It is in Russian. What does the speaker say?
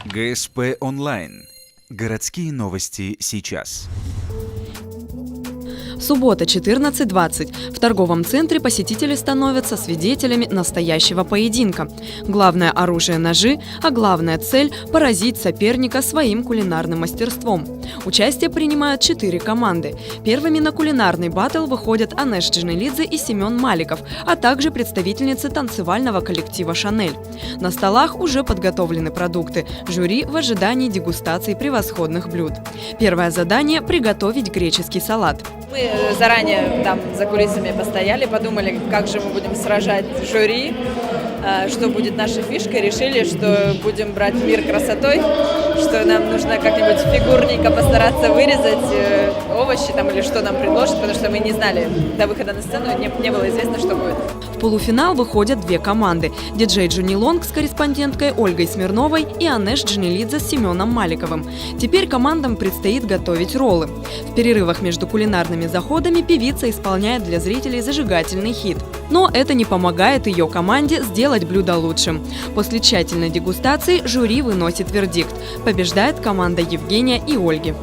ГСП онлайн. Городские новости сейчас. Суббота, 14:20. В торговом центре посетители становятся свидетелями настоящего поединка. Главное оружие – ножи, а главная цель – поразить соперника своим кулинарным мастерством. Участие принимают 4 команды. Первыми на кулинарный баттл выходят Анеш Дженелидзе и Семен Маликов, а также представительницы танцевального коллектива «Шанель». На столах уже подготовлены продукты. Жюри в ожидании дегустации превосходных блюд. Первое задание – приготовить греческий салат. Мы заранее там за кулисами постояли, подумали, как же мы будем сражать жюри, что будет нашей фишкой. Решили, что будем брать мир красотой, что нам нужно как-нибудь фигурненько постараться вырезать овощи там, или что нам предложат, потому что мы не знали до выхода на сцену, не было известно, что будет. В полуфинал выходят 2 команды – диджей Джуни Лонг с корреспонденткой Ольгой Смирновой и Анеш Дженелидзе с Семеном Маликовым. Теперь командам предстоит готовить роллы. В перерывах между кулинарными заходами певица исполняет для зрителей зажигательный хит. Но это не помогает ее команде сделать блюдо лучшим. После тщательной дегустации жюри выносит вердикт. Побеждает команда Евгения и Ольги.